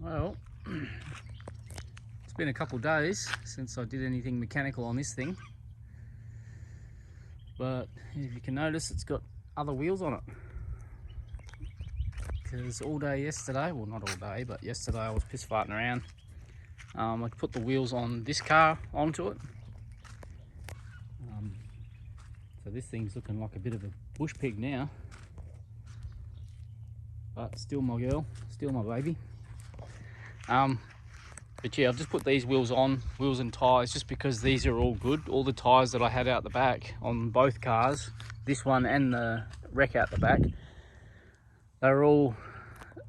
Well, it's been a couple of days since I did anything mechanical on this thing, but if you can notice, it's got other wheels on it. Because all day yesterday, well not all day, but yesterday I was piss farting around. I put the wheels on this car onto it. So this thing's looking like a bit of a bush pig now. But still my girl, still my baby. But yeah, I've just put these wheels on, wheels and tyres, just because these are all good. All the tyres that I had out the back on both cars, this one and the wreck out the back, they're all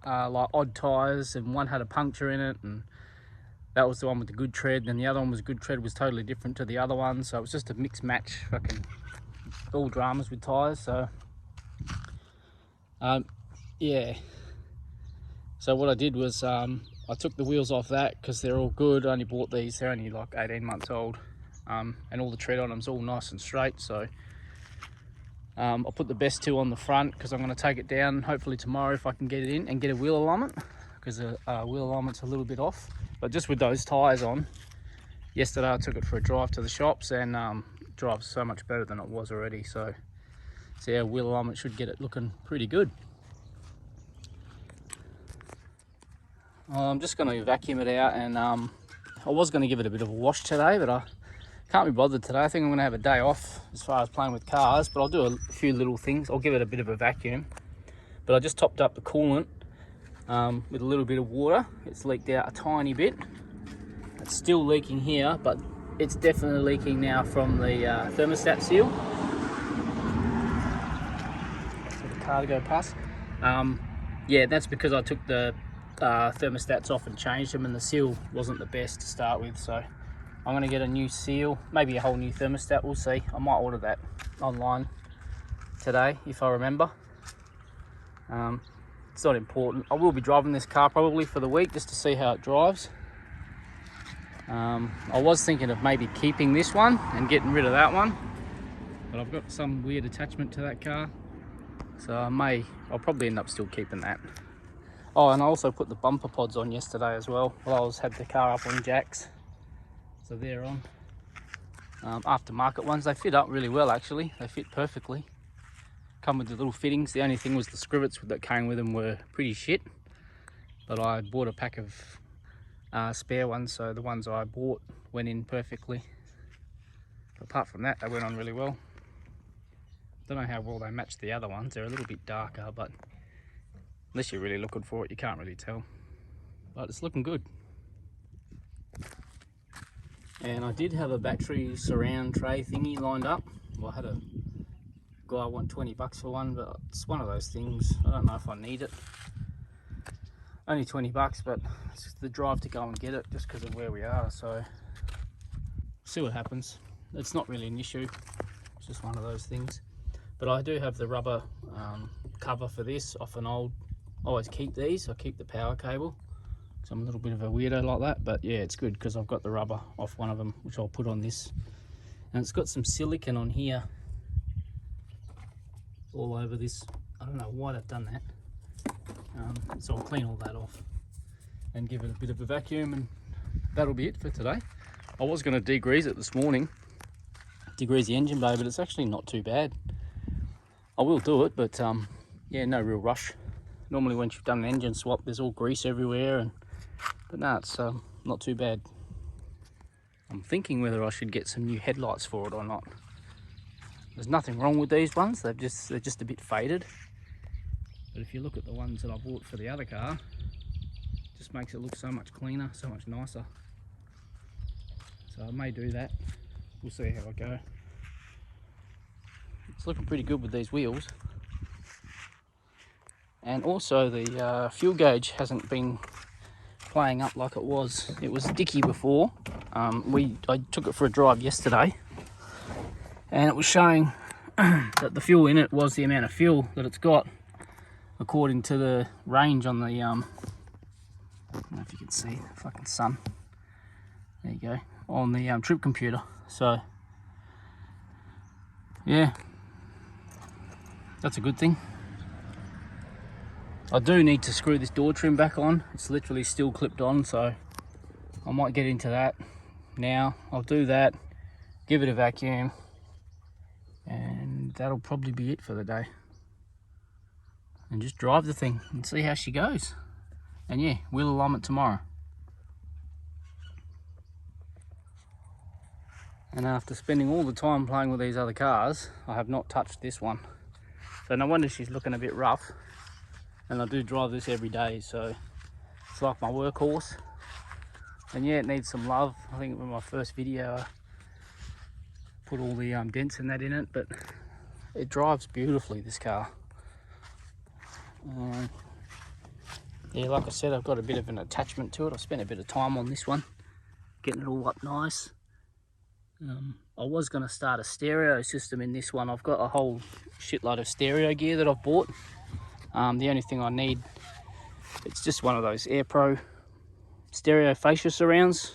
like odd tyres, and one had a puncture in it, and that was the one with the good tread, and the other one was good tread, was totally different to the other one. So it was just a mixed match, fucking all dramas with tyres. So yeah, so what I did was I took the wheels off that because they're all good. I only bought these, they're only like 18 months old, and all the tread on them's all nice and straight. So I'll put the best two on the front because I'm going to take it down hopefully tomorrow if I can get it in and get a wheel alignment, because the wheel alignment's a little bit off. But just with those tyres on, yesterday I took it for a drive to the shops, and it drives so much better than it was already. So yeah, wheel alignment should get it looking pretty good. I'm just going to vacuum it out, and I was going to give it a bit of a wash today, but I can't be bothered today. I think I'm going to have a day off as far as playing with cars, but I'll do a few little things. I'll give it a bit of a vacuum. But I just topped up the coolant with a little bit of water. It's leaked out a tiny bit. It's still leaking here, but it's definitely leaking now from the thermostat seal. For the car to go past. Yeah, that's because I took the thermostats off and changed them, and the seal wasn't the best to start with. So I'm going to get a new seal, maybe a whole new thermostat, we'll see. I might order that online today if I remember. It's not important. I will be driving this car probably for the week just to see how it drives. I was thinking of maybe keeping this one and getting rid of that one, but I've got some weird attachment to that car, so I'll probably end up still keeping that. Oh, and I also put the bumper pods on yesterday as well while I had the car up on jacks. So they're on. Aftermarket ones, they fit up really well actually. They fit perfectly. Come with the little fittings. The only thing was the scrivets that came with them were pretty shit. But I bought a pack of spare ones, so the ones I bought went in perfectly. But apart from that, they went on really well. Don't know how well they match the other ones. They're a little bit darker, but unless you're really looking for it, you can't really tell. But it's looking good. And I did have a battery surround tray thingy lined up. Well, I had a guy want 20 bucks for one, but it's one of those things. I don't know if I need it. Only 20 bucks, but it's just the drive to go and get it just because of where we are. So see what happens. It's not really an issue. It's just one of those things. But I do have the rubber cover for this off an old. I always keep these. I keep the power cable. So I'm a little bit of a weirdo like that, but yeah, it's good because I've got the rubber off one of them, which I'll put on this. And it's got some silicone on here all over this. I don't know why they've done that. So I'll clean all that off and give it a bit of a vacuum, and that'll be it for today. I was going to degrease it this morning, degrease the engine bay, but it's actually not too bad. I will do it, but yeah, no real rush. Normally once you've done an engine swap, there's all grease everywhere, but no, it's not too bad. I'm thinking whether I should get some new headlights for it or not. There's nothing wrong with these ones, they're just a bit faded. But if you look at the ones that I bought for the other car, it just makes it look so much cleaner, so much nicer. So I may do that. We'll see how I go. It's looking pretty good with these wheels. And also the fuel gauge hasn't been playing up like it was. It was dicky before. I took it for a drive yesterday, and it was showing that the fuel in it was the amount of fuel that it's got according to the range on the I don't know if you can see the fucking sun. There you go, on the trip computer. So yeah, that's a good thing. I do need to screw this door trim back on. It's literally still clipped on, so I might get into that now. I'll do that, give it a vacuum, and that'll probably be it for the day. And just drive the thing and see how she goes. And yeah, wheel alignment tomorrow. And after spending all the time playing with these other cars, I have not touched this one. So no wonder she's looking a bit rough. And I do drive this every day, so it's like my workhorse. And yeah, it needs some love. I think in my first video I put all the dents and that in it, but it drives beautifully, this car. Yeah, like I said, I've got a bit of an attachment to it. I've spent a bit of time on this one, getting it all up nice. I was going to start a stereo system in this one. I've got a whole shitload of stereo gear that I've bought. The only thing I need, it's just one of those Air Pro stereo fascia surrounds.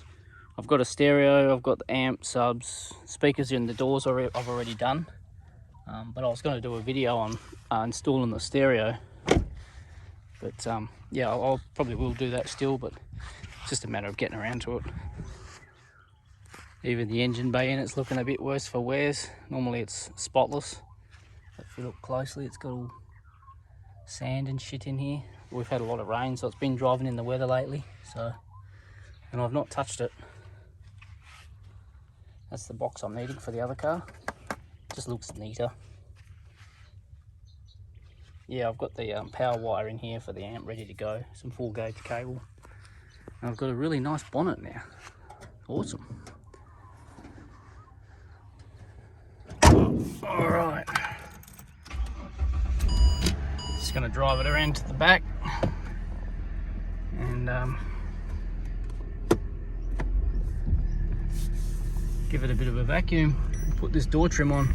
I've got a stereo, I've got the amp, subs, speakers in the doors I've already done. But I was going to do a video on installing the stereo. But yeah, I'll probably will do that still, but it's just a matter of getting around to it. Even the engine bay in it's looking a bit worse for wears. Normally it's spotless, but if you look closely, it's got all sand and shit in here. We've had a lot of rain, so it's been driving in the weather lately. And I've not touched it. That's the box I'm needing for the other car. Just looks neater. Yeah, I've got the power wire in here for the amp ready to go. Some full gauge cable. And I've got a really nice bonnet now. Awesome. Alright. Just going to drive it around to the back. And give it a bit of a vacuum. Put this door trim on.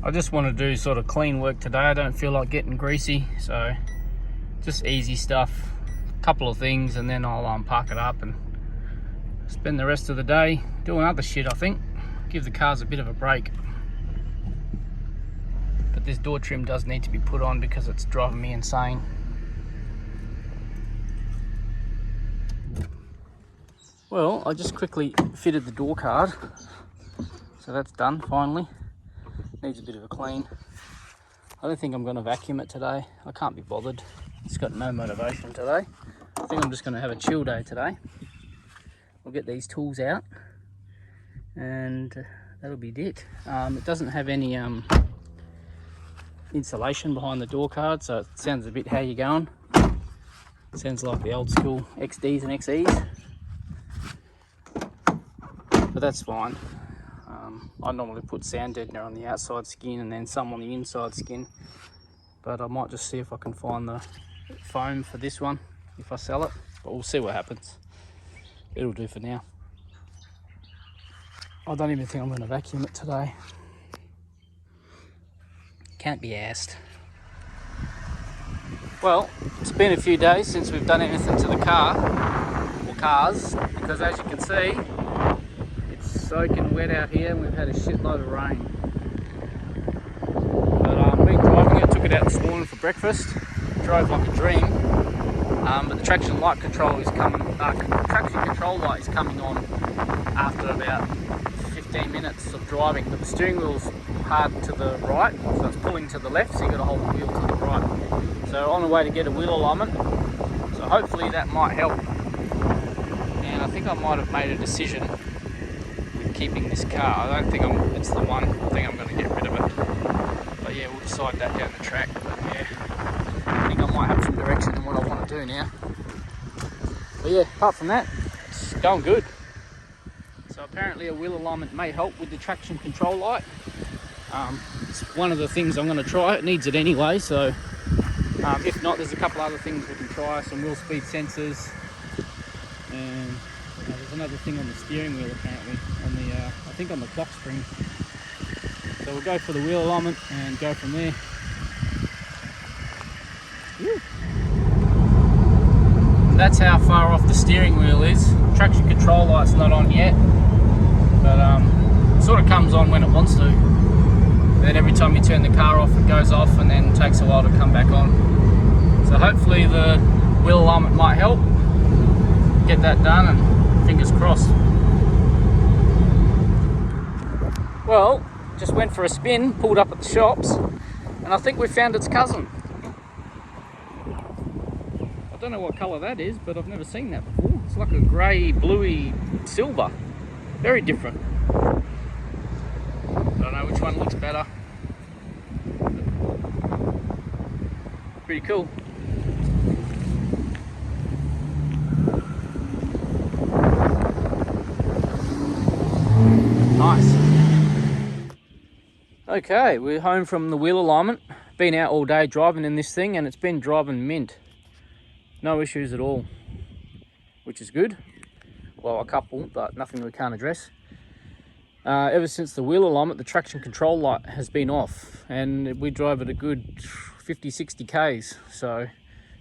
I just want to do sort of clean work today. I don't feel like getting greasy, so just easy stuff, a couple of things, and then I'll park it up and spend the rest of the day doing other shit. I think give the cars a bit of a break. But this door trim does need to be put on because it's driving me insane. Well, I just quickly fitted the door card, so that's done finally. Needs a bit of a clean. I don't think I'm going to vacuum it today. I can't be bothered. It's got no motivation today. I think I'm just going to have a chill day today. I'll get these tools out and that'll be it. It doesn't have any insulation behind the door card, so it sounds a bit how you going. It sounds like the old school XDs and XEs. But that's fine. I normally put sand deadener on the outside skin and then some on the inside skin, but I might just see if I can find the foam for this one if I sell it, but we'll see what happens. It'll do for now. I don't even think I'm going to vacuum it today. Can't be asked. Well, it's been a few days since we've done anything to the car or cars, because as you can see, soaking wet out here and we've had a shitload of rain. But I've been driving it, took it out this morning for breakfast, drove like a dream. But the traction light control is coming, traction control light is coming on after about 15 minutes of driving, but the steering wheel's hard to the right, so it's pulling to the left, so you've got to hold the wheel to the right. So on the way to get a wheel alignment, so hopefully that might help. And I think I might have made a decision keeping this car. I don't think it's the one. I think I'm going to get rid of it. But yeah, we'll decide that down the track. But yeah, I think I might have some direction in what I want to do now. But yeah, apart from that, it's going good. So apparently a wheel alignment may help with the traction control light. It's one of the things I'm going to try. It needs it anyway, so if not, there's a couple other things we can try. Some wheel speed sensors, and there's another thing on the steering wheel apparently, on the I think on the clock spring. So we'll go for the wheel alignment and go from there. Woo. That's how far off the steering wheel is. Traction control light's not on yet, but it sort of comes on when it wants to. Then every time you turn the car off, it goes off and then takes a while to come back on. So hopefully the wheel alignment might help get that done, and fingers crossed. Well, just went for a spin, pulled up at the shops, and I think we found its cousin. I don't know what colour that is, but I've never seen that before. It's like a grey, bluey silver. Very different. I don't know which one looks better. Pretty cool. Nice. Okay, we're home from the wheel alignment. Been out all day driving in this thing, and it's been driving mint. No issues at all, which is good. Well, a couple, but nothing we can't address. Ever since the wheel alignment, the traction control light has been off, and we drove at a good 50-60 k's, so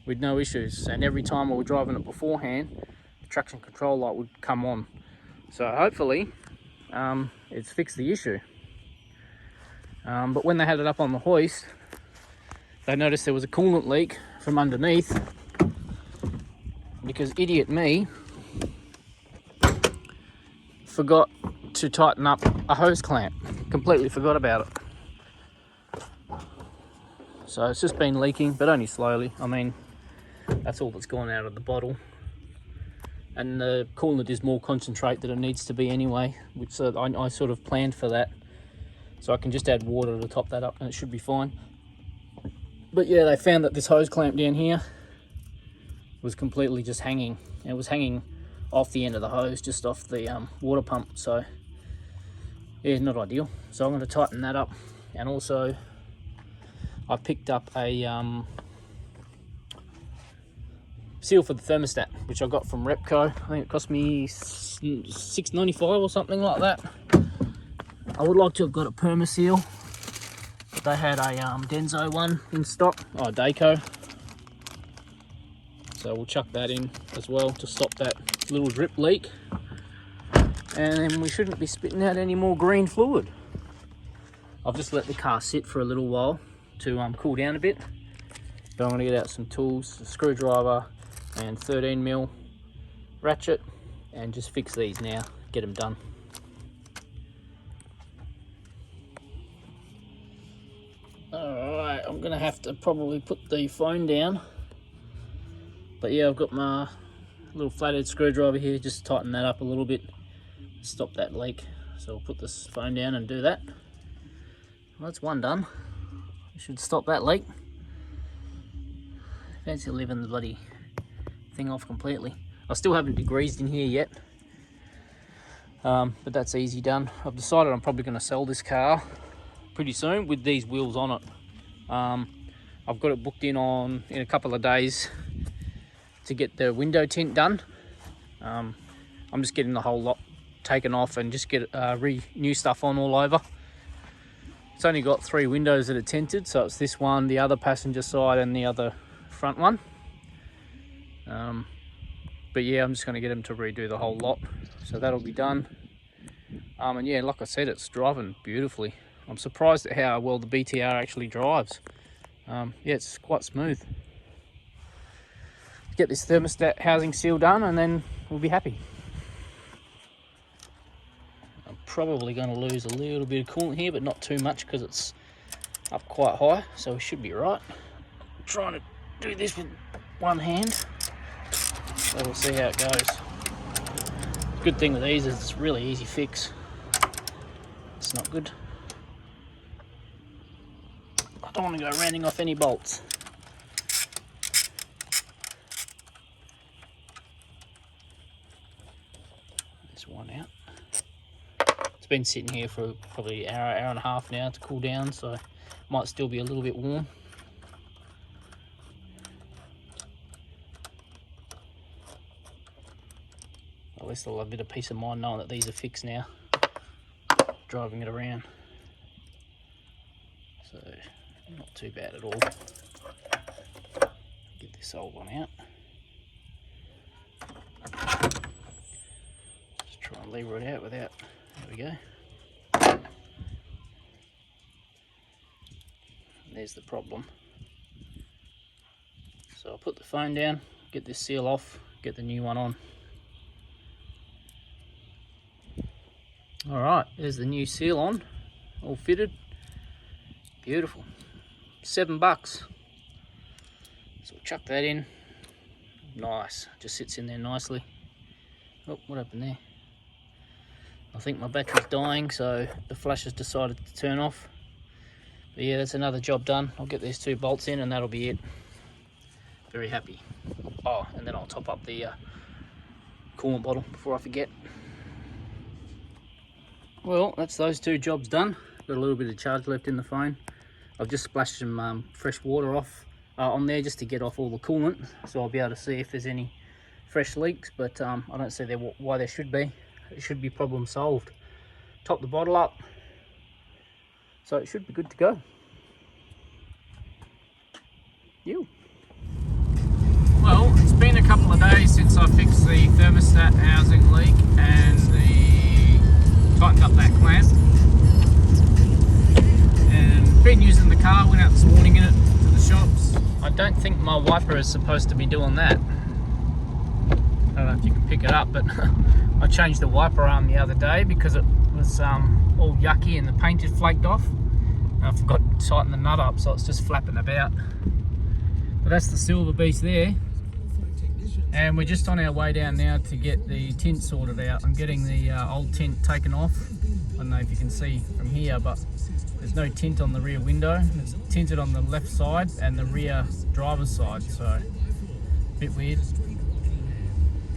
with no issues. And every time we were driving it beforehand, the traction control light would come on. So hopefully it's fixed the issue. But when they had it up on the hoist, they noticed there was a coolant leak from underneath, because idiot me forgot to tighten up a hose clamp. Completely forgot about it. So it's just been leaking, but only slowly. I mean, that's all that's gone out of the bottle. And the coolant is more concentrate than it needs to be anyway, which I sort of planned for that. So I can just add water to top that up and it should be fine. But yeah, they found that this hose clamp down here was completely just hanging. It was hanging off the end of the hose, just off the water pump. So yeah, not ideal. So I'm going to tighten that up. And also I picked up a seal for the thermostat, which I got from Repco. I think it cost me $6.95 or something like that. I would like to have got a perma seal, but they had a Denso one in stock, Daco. So we'll chuck that in as well to stop that little drip leak. And then we shouldn't be spitting out any more green fluid. I've just let the car sit for a little while to cool down a bit. But I'm going to get out some tools, a screwdriver and 13mm ratchet, and just fix these now, get them done. Alright, I'm going to have to probably put the phone down. But yeah, I've got my little flathead screwdriver here, just tighten that up a little bit, stop that leak. So I'll put this phone down and do that. Well, that's one done. I should stop that leak. Fancy leaving the bloody thing off completely. I still haven't degreased in here yet, but that's easy done. I've decided I'm probably going to sell this car pretty soon with these wheels on it. I've got it booked in a couple of days to get the window tint done. I'm just getting the whole lot taken off and just get new stuff on all over. It's only got 3 windows that are tinted, so it's this one, the other passenger side and the other front one. But yeah, I'm just going to get them to redo the whole lot, so that'll be done. And yeah, like I said, it's driving beautifully. I'm surprised at how well the BTR actually drives. Yeah, it's quite smooth. Get this thermostat housing seal done and then we'll be happy. I'm probably going to lose a little bit of coolant here, but not too much because it's up quite high, so we should be right. I'm trying to do this with one hand, so we'll see how it goes. The good thing with these is it's a really easy fix. It's not good. I don't want to go rounding off any bolts. This one out. It's been sitting here for probably an hour and a half now to cool down, so it might still be a little bit warm. At least I'll have a bit of peace of mind knowing that these are fixed now, driving it around. So, not too bad at all. Get this old one out. Just try and lever it out without, there we go. there's the problem. So I'll put the phone down, get this seal off, get the new one on. Alright, there's the new seal on, all fitted. Beautiful. $7. So we'll chuck that in. Nice, just sits in there nicely. Oh, what happened there? I think my battery's dying, so the flash has decided to turn off. But yeah, that's another job done. I'll get these 2 bolts in and that'll be it. Very happy. Oh, and then I'll top up the coolant bottle before I forget. Well, that's those 2 jobs done. Got a little bit of charge left in the phone. I've just splashed some fresh water off on there just to get off all the coolant, so I'll be able to see if there's any fresh leaks, but I don't see why there should be. It should be problem solved. Top the bottle up, so it should be good to go. You. Well, it's been a couple of days since I fixed the thermostat housing leak and tightened up that clamp. And been using the car, went out this morning in it to the shops. I don't think my wiper is supposed to be doing that. I don't know if you can pick it up, but I changed the wiper arm the other day because it was all yucky and the paint had flaked off. And I forgot to tighten the nut up, so it's just flapping about. But that's the silver beast there. And we're just on our way down now to get the tint sorted out. I'm getting the old tint taken off. I don't know if you can see from here, but there's no tint on the rear window. It's tinted on the left side and the rear driver's side, so a bit weird.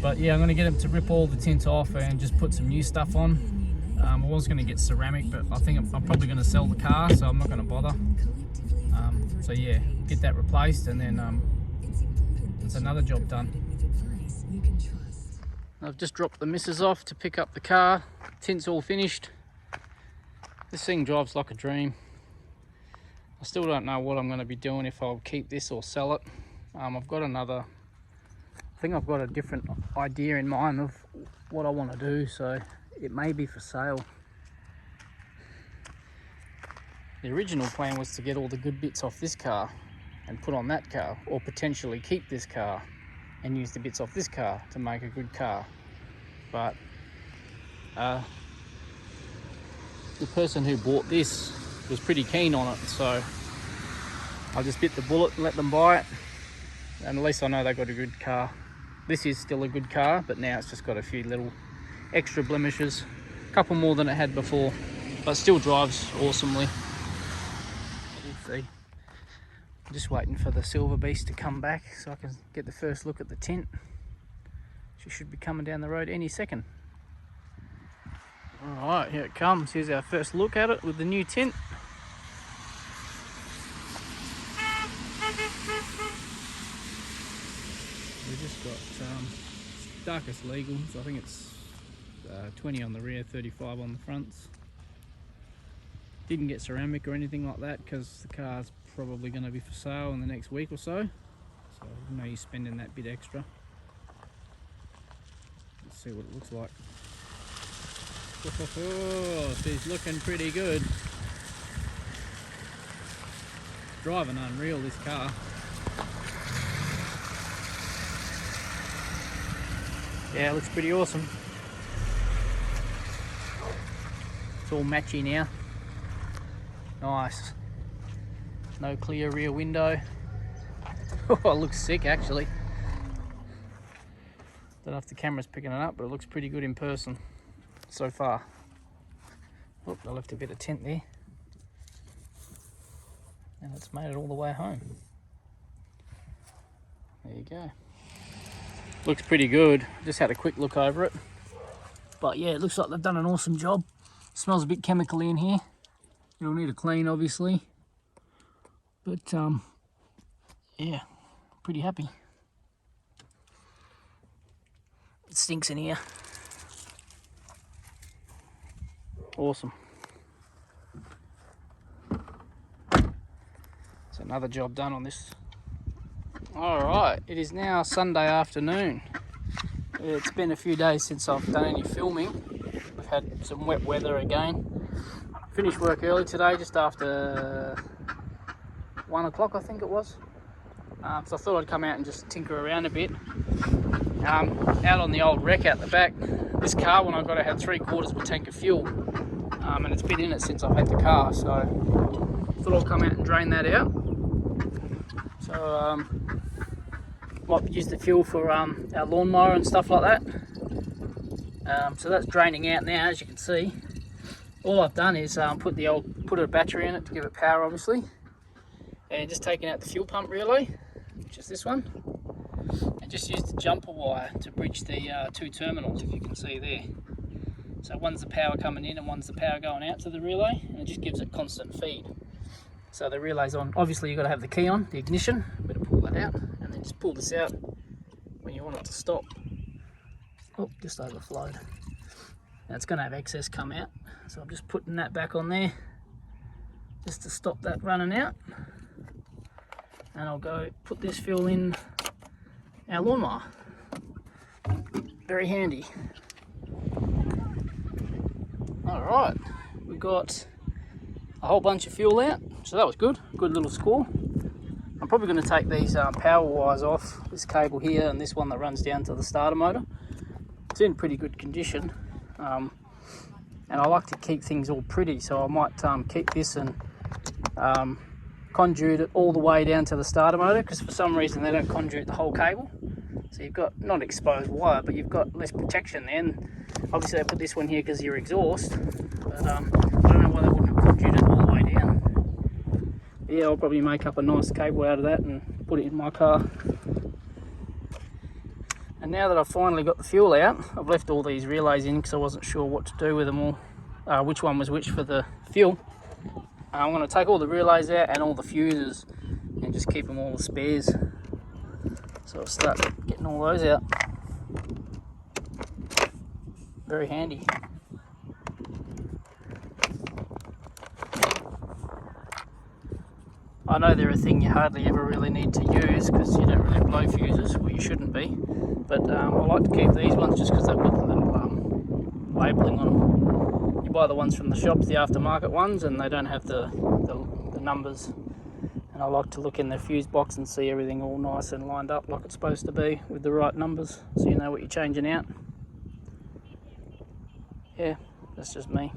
But yeah, I'm going to get them to rip all the tint off and just put some new stuff on. I was going to get ceramic, but I think I'm probably going to sell the car, so I'm not going to bother. So yeah, get that replaced, and then that's another job done. I've just dropped the missus off to pick up the car. Tint's all finished. This thing drives like a dream. I still don't know what I'm going to be doing, if I'll keep this or sell it. I've got another, I think I've got a different idea in mind of what I want to do, so it may be for sale. The original plan was to get all the good bits off this car and put on that car, or potentially keep this car and use the bits off this car to make a good car. But the person who bought this was pretty keen on it, so I just bit the bullet and let them buy it, and at least I know they got a good car. This is still a good car, but now it's just got a few little extra blemishes, a couple more than it had before, but still drives awesomely. We'll see. I'm just waiting for the silver beast to come back so I can get the first look at the tint. She should be coming down the road any second. Alright, here it comes. Here's our first look at it with the new tint. We just got darkest legal, so I think it's 20 on the rear, 35 on the fronts. Didn't get ceramic or anything like that because the car's probably going to be for sale in the next week or so. So no use spending that bit extra. Let's see what it looks like. Oh, she's looking pretty good. Driving unreal, this car. Yeah, it looks pretty awesome. It's all matchy now. Nice. No clear rear window. Oh, it looks sick actually. Don't know if the camera's picking it up, but it looks pretty good in person so far. Oh, I left a bit of tint there. And it's made it all the way home. There you go. Looks pretty good. Just had a quick look over it. But yeah, it looks like they've done an awesome job. Smells a bit chemically in here. It'll need a clean, obviously. But yeah, pretty happy. It stinks in here. Awesome. It's another job done on this. Alright, it is now Sunday afternoon. It's been a few days since I've done any filming. We've had some wet weather again. Finished work early today, just after 1 o'clock, I think it was. So I thought I'd come out and just tinker around a bit. Out on the old wreck out the back, this car when I got it had 3/4 of a tank of fuel, and it's been in it since I've had the car, so I thought I'd come out and drain that out. So might use the fuel for our lawnmower and stuff like that. So that's draining out now, as you can see. All I've done is put a battery in it to give it power, obviously, and just taken out the fuel pump relay, which is this one, and just used the jumper wire to bridge the 2 terminals, if you can see there. So one's the power coming in and one's the power going out to the relay, and it just gives it constant feed. So the relay's on. Obviously you've got to have the key on, the ignition. Better pull that out, and then just pull this out when you want it to stop. Oh, just overflowed. Now it's going to have excess come out, so I'm just putting that back on there just to stop that running out. And I'll go put this fuel in our lawnmower. Very handy. Alright, we've got a whole bunch of fuel out, so that was good. Good little score. I'm probably going to take these power wires off, this cable here and this one that runs down to the starter motor. It's in pretty good condition, and I like to keep things all pretty, so I might keep this and conduit it all the way down to the starter motor, because for some reason they don't conduit the whole cable. So you've got not exposed wire, but you've got less protection then. Obviously I put this one here because of your exhaust, but I don't know why they wouldn't have conduited all the way down. But yeah, I'll probably make up a nice cable out of that and put it in my car. And now that I've finally got the fuel out, I've left all these relays in because I wasn't sure what to do with them all, which one was which for the fuel. I'm going to take all the relays out and all the fuses and just keep them all as spares. So I'll start getting all those out. Very handy. I know they're a thing you hardly ever really need to use because you don't really blow fuses, well you shouldn't be, but I like to keep these ones just because they've got the little labelling on them. You buy the ones from the shops, the aftermarket ones, and they don't have the numbers, and I like to look in the fuse box and see everything all nice and lined up like it's supposed to be with the right numbers, so you know what you're changing out. Yeah, that's just me.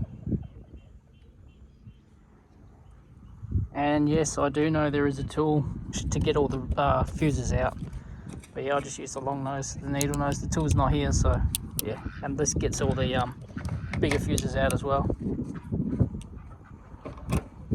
And yes, I do know there is a tool to get all the fuses out. But yeah, I just use the long nose, the needle nose. The tool's not here, so yeah. And this gets all the bigger fuses out as well.